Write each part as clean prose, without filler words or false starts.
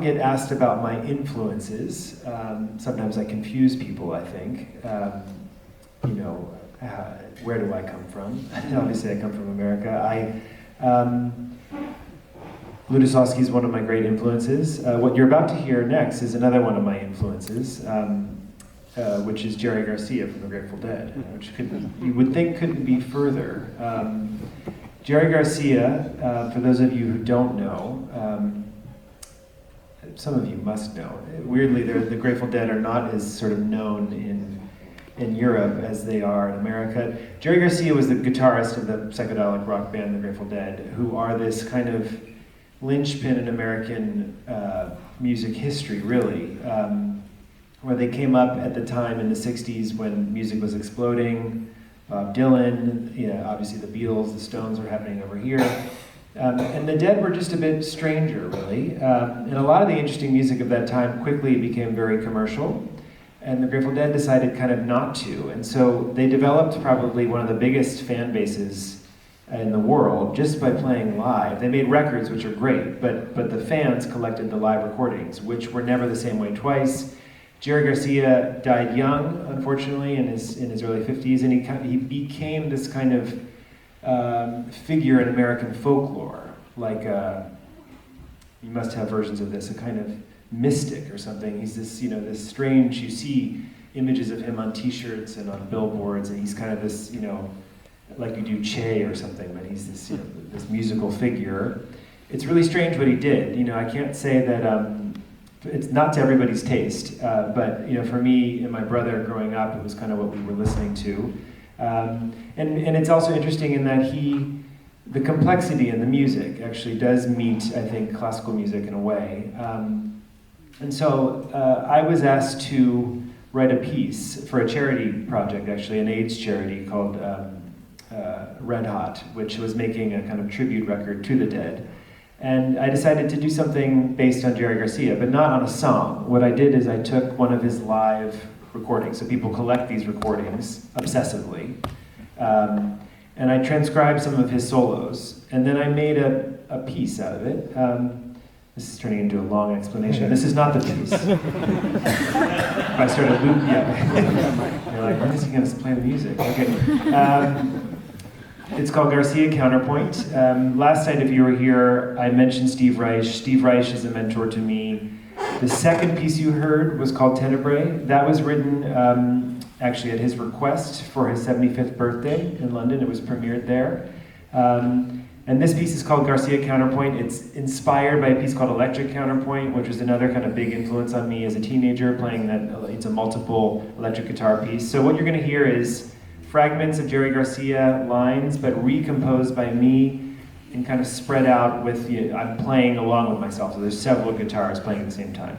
get asked about my influences. Sometimes I confuse people, I think. You know, where do I come from? Obviously I come from America. Lutoslawski is one of my great influences. What you're about to hear next is another one of my influences, which is Jerry Garcia from the Grateful Dead, which you would think couldn't be further. Jerry Garcia, for those of you who don't know, some of you must know. Weirdly, the Grateful Dead are not as sort of known in Europe as they are in America. Jerry Garcia was the guitarist of the psychedelic rock band, the Grateful Dead, who are this kind of linchpin in American music history, really, where they came up at the time in the 60s when music was exploding. Bob Dylan, obviously the Beatles, the Stones were happening over here. And the Dead were just a bit stranger, really. And a lot of the interesting music of that time quickly became very commercial. And the Grateful Dead decided kind of not to. And so they developed probably one of the biggest fan bases in the world just by playing live. They made records, which are great, but the fans collected the live recordings, which were never the same way twice. Jerry Garcia died young, unfortunately, in his early 50s, and he became this kind of figure in American folklore, like you must have versions of this, a kind of mystic or something. He's this, this strange. You see images of him on T-shirts and on billboards, and he's kind of this, like you do Che or something, but he's this, this musical figure. It's really strange what he did. I can't say that it's not to everybody's taste, but for me and my brother growing up, it was kind of what we were listening to. And it's also interesting in that the complexity in the music actually does meet, I think, classical music in a way. And so I was asked to write a piece for a charity project, actually, an AIDS charity called Red Hot, which was making a kind of tribute record to the Dead. And I decided to do something based on Jerry Garcia, but not on a song. What I did is I took one of his live recordings, so people collect these recordings obsessively, and I transcribed some of his solos, and then I made a piece out of it. This is turning into a long explanation. This is not the piece. If I started looping, you're like, when is he going to play the music? Okay. It's called Garcia Counterpoint. Last night, if you were here, I mentioned Steve Reich. Steve Reich is a mentor to me. The second piece you heard was called Tenebrae. That was written actually at his request for his 75th birthday in London. It was premiered there. And this piece is called Garcia Counterpoint. It's inspired by a piece called Electric Counterpoint, which was another kind of big influence on me as a teenager, playing that. It's a multiple electric guitar piece. So what you're going to hear is fragments of Jerry Garcia lines, but recomposed by me and kind of spread out with, I'm playing along with myself. So there's several guitars playing at the same time.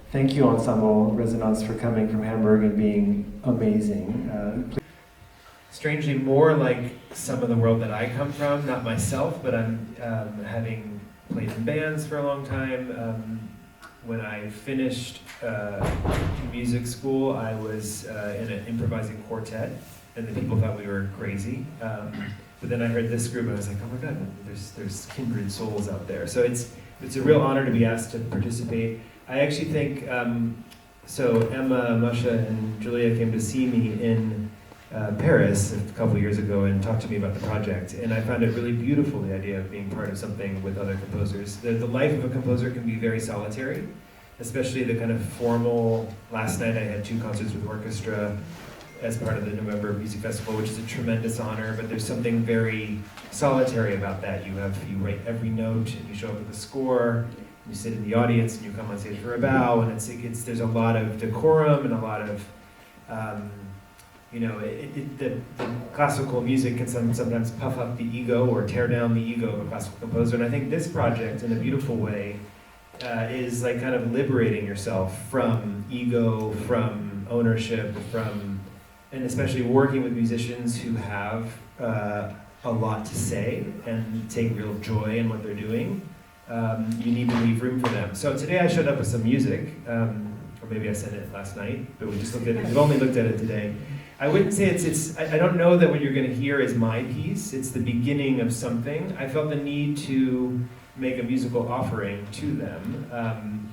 Thank you, Ensemble Resonance, for coming from Hamburg and being amazing. Strangely more like some of the world that I come from, not myself, but I'm having played in bands for a long time. when I finished music school, I was in an improvising quartet, and the people thought we were crazy. But then I heard this group, and I was like, oh my God, there's kindred souls out there. So it's a real honor to be asked to participate. I actually think, so Emma, Masha, and Julia came to see me in Paris a couple years ago and talked to me about the project, and I found it really beautiful, the idea of being part of something with other composers. The life of a composer can be very solitary, especially the kind of formal. Last night I had 2 concerts with orchestra as part of the November Music Festival, which is a tremendous honor, but there's something very solitary about that. You write every note, and you show up with a score, you sit in the audience, and you come on stage for a bow, and there's a lot of decorum and a lot of, the classical music can sometimes puff up the ego or tear down the ego of a classical composer, and I think this project, in a beautiful way, is like kind of liberating yourself from ego, from ownership, and especially working with musicians who have a lot to say and take real joy in what they're doing. You need to leave room for them. So today I showed up with some music, or maybe I sent it last night, but we just looked at it. We've only looked at it today. I wouldn't say I don't know that what you're going to hear is my piece. It's the beginning of something. I felt the need to make a musical offering to them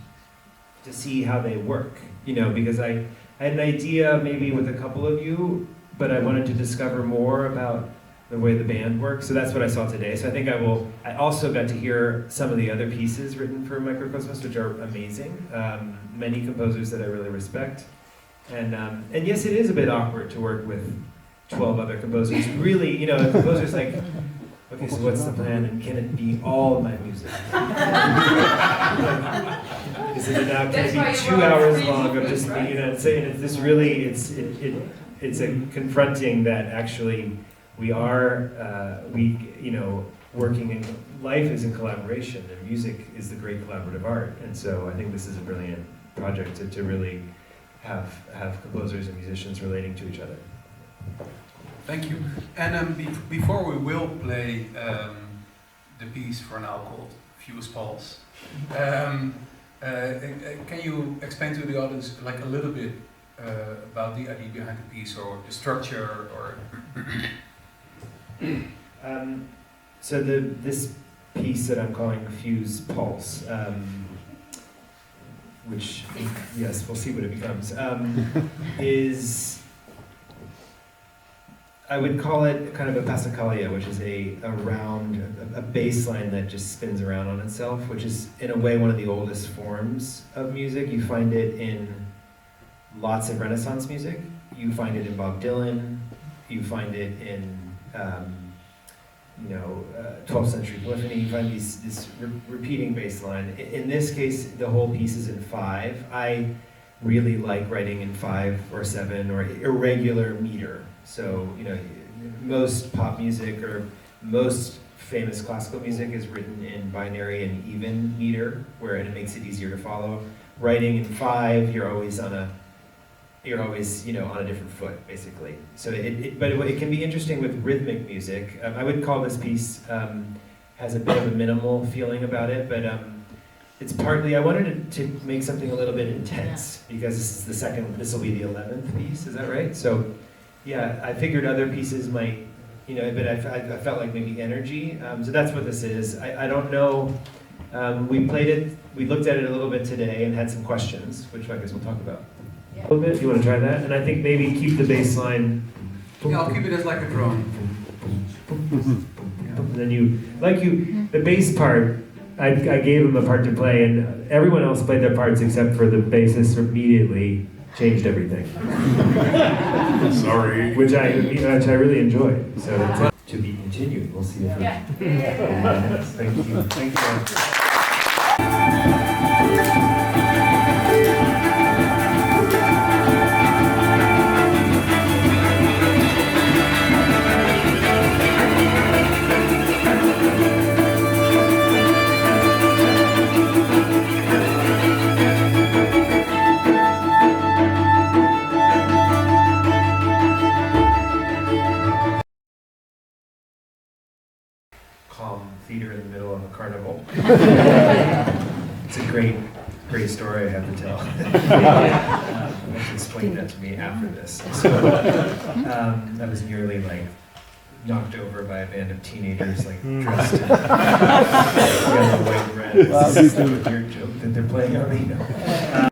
to see how they work, because I had an idea maybe with a couple of you, but I wanted to discover more about the way the band works. So that's what I saw today. So I think I also got to hear some of the other pieces written for Microcosmos, which are amazing. Many composers that I really respect. And yes, it is a bit awkward to work with 12 other composers. Really, a composer's like, okay, so what's the plan, and can it be all my music? Is it now, can it be 2 hours long of just me, saying it's this really, it's a confronting that actually we are, working in, life is in collaboration, and music is the great collaborative art, and so I think this is a brilliant project to really have composers and musicians relating to each other. Thank you. And before we will play the piece for now called Fuse Pulse, can you explain to the audience like a little bit about the idea behind the piece or the structure or? So this piece that I'm calling Fuse Pulse, which, yes, we'll see what it becomes, is, I would call it kind of a passacaglia, which is a bass line that just spins around on itself, which is in a way one of the oldest forms of music. You find it in lots of Renaissance music. You find it in Bob Dylan. You find it in 12th century polyphony. You find this repeating bass line. In this case, the whole piece is in 5. I really like writing in 5 or 7 or irregular meter. So, most pop music or most famous classical music is written in binary and even meter, and it makes it easier to follow. Writing in 5, you're always on a different foot, basically. So but it can be interesting with rhythmic music. I would call this piece has a bit of a minimal feeling about it, but it's partly, I wanted to make something a little bit intense, because this will be the 11th piece, is that right? So, yeah, I figured other pieces might, but I felt like maybe energy. So that's what this is. I don't know, we played it, we looked at it a little bit today and had some questions, which I guess we'll talk about. A little bit, you want to try that? And I think maybe keep the bass line. Yeah, I'll keep it as like a drone. And then the bass part, I gave him a part to play, and everyone else played their parts except for the bassist immediately changed everything. Sorry. Which I really enjoyed. So it's to be continued. We'll see if Thank you. Thank you. Calm theater in the middle of a carnival. It's a great great story I have to tell. Explained that to me after this. So I was nearly like knocked over by a band of teenagers, like dressed in yellow, white, and red. This is like a weird joke that they're playing on me.